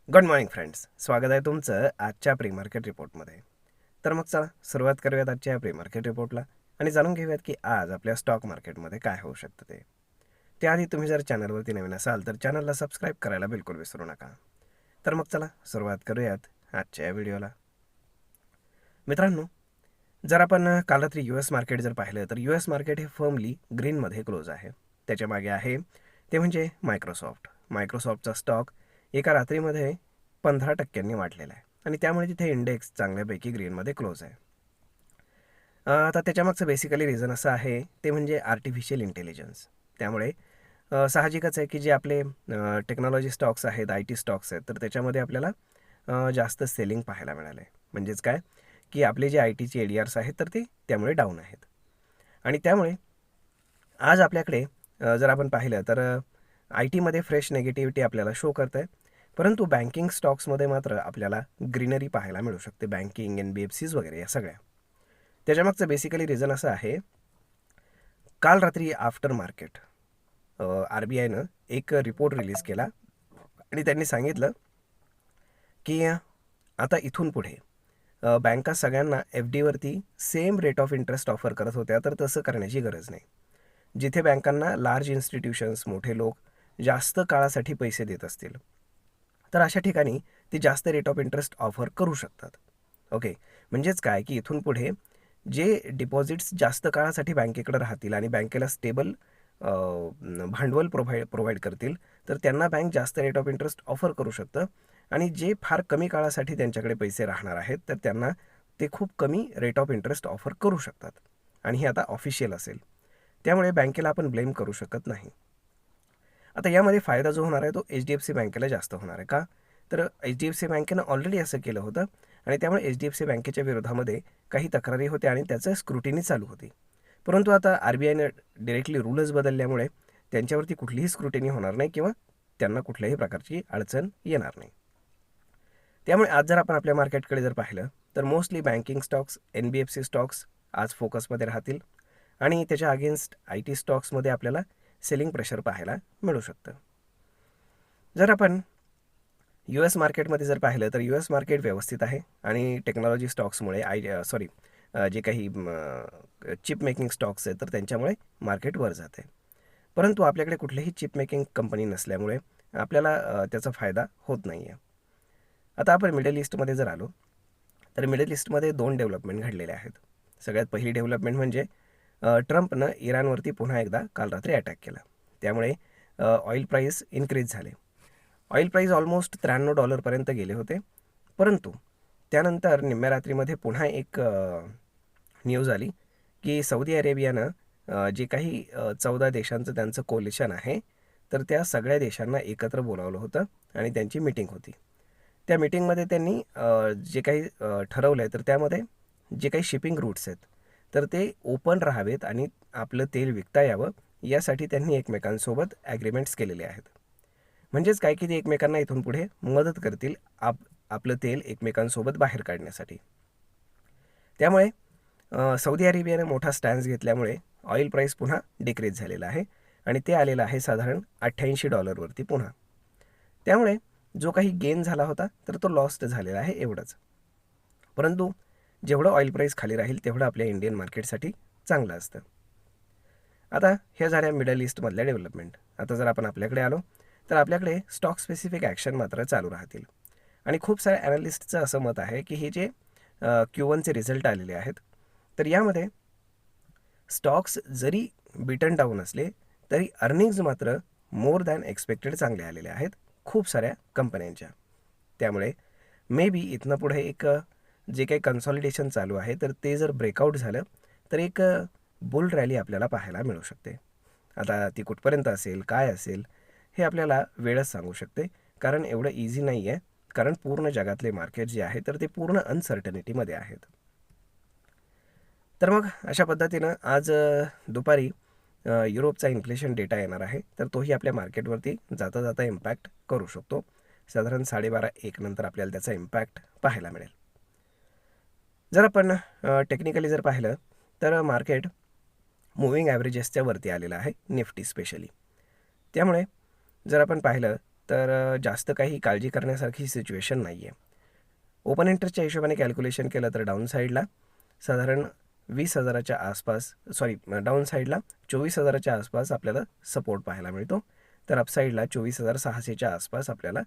Good morning friends, स्वागत आहे तुमचं आजच्या प्री मार्केट रिपोर्टमध्ये. तर मग चला सुरुवात करूयात आजच्या प्री मार्केट रिपोर्टला आणि जाणून घेऊयात की आज आपल्या स्टॉक मार्केटमध्ये काय होऊ शकतं ते. त्याआधी तुम्ही जर चॅनलवरती नवीन असाल तर चॅनलला सबस्क्राईब करायला बिलकुल विसरू नका. तर मग चला सुरुवात करूयात आजच्या या व्हिडिओला. मित्रांनो, जर आपण काल रात्री US मार्केट जर पाहिलं तर US मार्केट हे फर्मली ग्रीनमध्ये क्लोज आहे. त्याच्या मागे आहे ते म्हणजे मायक्रोसॉफ्टचा स्टॉक एका रात्रीमध्ये 15% वाढलेला आहे आणि त्यामुळे तिथे इंडेक्स चांगल्यापैकी ग्रीनमध्ये क्लोज आहे. आता त्याच्यामागचं बेसिकली रिझन असं आहे ते म्हणजे आर्टिफिशियल इंटेलिजन्स. त्यामुळे साहजिकच आहे की जे आपले टेक्नॉलॉजी स्टॉक्स आहेत, IT स्टॉक्स आहेत, तर त्याच्यामध्ये आपल्याला जास्त सेलिंग पाहायला मिळालं आहे. म्हणजेच काय की आपले जे ITचे ADRs आहेत तर ते त्यामुळे डाऊन आहेत. आणि त्यामुळे आज आपल्याकडे जर आपण पाहिलं तर ITमध्ये फ्रेश नेगेटिव्हिटी आपल्याला शो करत आहे. परंतु बँकिंग स्टॉक्समध्ये मात्र आपल्याला ग्रीनरी पाहायला मिळू शकते. बँकिंग, NBFCs वगैरे या सगळ्या. त्याच्यामागचं बेसिकली रिझन असं आहे, काल रात्री आफ्टर मार्केट RBIनं एक रिपोर्ट रिलीज केला आणि त्यांनी सांगितलं की आता इथून पुढे बँका सगळ्यांना FDवरती same rate of interest offer करत होत्या, तर तसं करण्याची गरज नाही. जिथे बँकांना लार्ज इन्स्टिट्यूशन्स, मोठे लोक जास्त काळासाठी पैसे देत असतील तर अशा ठिकाणी ते जास्त रेट ऑफ इंटरेस्ट ऑफर करू शकतात. ओके, म्हणजेच काय की इथून पुढे जे डिपॉझिट्स जास्त काळासाठी बँकेकडे राहतील आणि बँकेला स्टेबल भांडवल प्रोव्हाइड करतील तर त्यांना बँक जास्त रेट ऑफ इंटरेस्ट ऑफर करू शकतं आणि जे फार कमी काळासाठी त्यांच्याकडे पैसे राहणार आहेत तर त्यांना ते खूप कमी रेट ऑफ इंटरेस्ट ऑफर करू शकतात. आणि हे आता ऑफिशियल असेल, त्यामुळे बँकेला आपण ब्लेम करू शकत नाही. आता यामध्ये फायदा जो होणार आहे तो HDFC बँकेला जास्त होणार आहे. का? तर HDFC बँकेनं ऑलरेडी असं केलं होतं आणि त्यामुळे HDFC बँकेच्या विरोधामध्ये काही तक्रारी होत्या आणि त्याचं स्क्रुटिनी चालू होती. परंतु आता RBIनं डिरेक्टली रूलच बदलल्यामुळे त्यांच्यावरती कुठलीही स्क्रुटिनी होणार नाही किंवा त्यांना कुठल्याही प्रकारची अडचण येणार नाही. त्यामुळे आज जर आपण आपल्या मार्केटकडे जर पाहिलं तर mostly banking stocks, NBFC stocks आज फोकसमध्ये राहतील आणि त्याच्या अगेन्स्ट IT स्टॉक्समध्ये आपल्याला सेलिंग प्रेशर पाहायला मिळू शकतं. जर आपण US मार्केटमध्ये जर पाहिलं तर US मार्केट व्यवस्थित आहे आणि टेक्नॉलॉजी स्टॉक्समुळे जे काही चिप मेकिंग स्टॉक्स आहेत तर त्यांच्यामुळे मार्केट वर जाते. परंतु आपल्याकडे कुठलीही चिप मेकिंग कंपनी नसल्यामुळे आपल्याला त्याचा फायदा होत नाही आहे. आता आपण मिडल ईस्टमध्ये जर आलो तर मिडल ईस्टमध्ये 2 डेव्हलपमेंट घडलेले आहेत. सगळ्यात पहिली डेव्हलपमेंट म्हणजे ट्रम्पनं इराणवरती पुन्हा एकदा काल रात्री अटॅक केला. त्यामुळे ऑइल प्राईस इन्क्रीज झाले. ऑइल प्राईस ऑलमोस्ट $93 गेले होते. परंतु त्यानंतर निम्म्या रात्रीमध्ये पुन्हा एक न्यूज आली की सौदी अरेबियानं जे काही 14 देशांचं त्यांचं कोलिशन आहे तर त्या सगळ्या देशांना एकत्र बोलावलं होतं आणि त्यांची मीटिंग होती. त्या मीटिंगमध्ये त्यांनी जे काही ठरवलं आहे तर त्यामध्ये जे काही शिपिंग रूट्स आहेत तर ते ओपन राहावेत आणि आपलं तेल विकता यावं यासाठी त्यांनी एकमेकांसोबत ॲग्रीमेंट्स केलेले आहेत. म्हणजेच काय की ते एकमेकांना इथून पुढे मदत करतील आपलं तेल एकमेकांसोबत बाहेर काढण्यासाठी. त्यामुळे सौदी अरेबियाने मोठा स्टॅन्स घेतल्यामुळे ऑइल प्राईस पुन्हा डिक्रीज झालेला आहे आणि ते आलेलं आहे साधारण $88 पुन्हा. त्यामुळे जो काही गेन झाला होता तर तो लॉस्ट झालेला आहे एवढंच. परंतु जेवढं ऑइल प्राईस खाली राहील तेवढं आपल्या इंडियन मार्केटसाठी चांगलं असतं. आता ह्या झाल्या मिडल ईस्टमधल्या डेव्हलपमेंट. आता जर आपण आपल्याकडे आलो तर आपल्याकडे स्टॉक स्पेसिफिक ॲक्शन मात्र चालू राहतील आणि खूप साऱ्या ॲनालिस्टचं असं मत आहे की हे जे Q1चे रिझल्ट आलेले आहेत तर यामध्ये स्टॉक्स जरी बिटन डाऊन असले तरी अर्निंग्ज मात्र मोर दॅन एक्सपेक्टेड चांगले आलेले आहेत खूप साऱ्या कंपन्यांच्या. त्यामुळे मे बी इथनं पुढे एक जे काही कन्सॉलिडेशन चालू आहे तर ते जर ब्रेकआउट झालं तर एक बुल रॅली आपल्याला पाहायला मिळू शकते. आता ती कुठपर्यंत असेल, काय असेल हे आपल्याला वेळच सांगू शकते, कारण एवढं इझी नाही आहे, कारण पूर्ण जगातले मार्केट जे आहे तर ते पूर्ण अनसर्टनिटीमध्ये आहेत. तर मग अशा पद्धतीनं आज दुपारी युरोपचा इन्फ्लेशन डेटा येणार आहे तर तोही आपल्या मार्केटवरती जाता जाता इम्पॅक्ट करू शकतो. साधारण 12:30-1 नंतर आपल्याला त्याचा इम्पॅक्ट पाहायला मिळेल. जर आपण टेक्निकली जर पाहिलं तर मार्केट मुव्हिंग ॲव्हरेजेसच्या वरती आलेलं आहे, निफ्टी स्पेशली. त्यामुळे जर आपण पाहिलं तर जास्त काही काळजी करण्यासारखी सिच्युएशन नाही आहे. ओपन इंटरेस्टच्या हिशोबाने कॅल्क्युलेशन केलं तर डाऊन साईडला साधारण 20,000च्या आसपास डाऊन साईडला 24,000च्या आसपास आपल्याला सपोर्ट पाहायला मिळतो. तर अपसाईडला 24,600च्या आसपास आपल्याला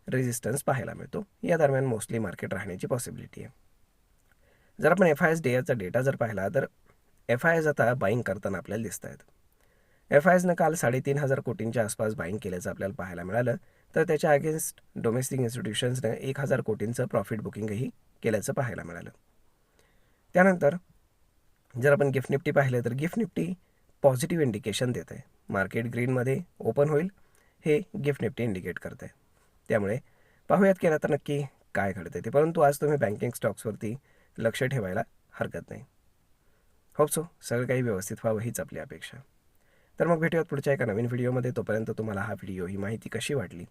रेजिस्टन्स पाहायला मिळतो. या दरम्यान मोस्टली मार्केट राहण्याची पॉसिबिलिटी आहे. जर आपण FIS डेचा डेटा जर पाहिला तर FIS आता बाईंग करताना आपल्याला दिसत आहेत. FISनं काल 3,500 कोटींच्या आसपास बाईंग केल्याचं आपल्याला पाहायला मिळालं. तर त्याच्या अगेन्स्ट डोमेस्टिक इन्स्टिट्यूशन्सने 1,000 कोटींचं प्रॉफिट बुकिंगही केल्याचं पाहायला मिळालं. त्यानंतर जर आपण गिफ्ट निफ्टी पाहिलं तर गिफ्ट निफ्टी पॉझिटिव्ह इंडिकेशन देत आहे. मार्केट ग्रीनमध्ये ओपन होईल हे गिफ्ट निफ्टी इंडिकेट करते. त्यामुळे पाहूयात की आता नक्की काय घडते ते. परंतु आज तुम्ही बँकिंग स्टॉक्सवरती लक्ष ठेवायला हरकत नाही. होप सो सगळं काही व्यवस्थित व्हावं हीच आपली अपेक्षा. तर मग भेटूयात पुढच्या एका नवीन व्हिडिओमध्ये. तोपर्यंत तुम्हाला हा व्हिडिओ ही माहिती कशी वाटली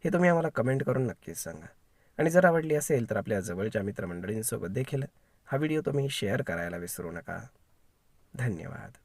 हे तुम्ही आम्हाला कमेंट करून नक्कीच सांगा. आणि जर आवडली असेल तर आपल्या जवळच्या मित्रमंडळींसोबत देखील हा व्हिडिओ तुम्ही शेअर करायला विसरू नका. धन्यवाद.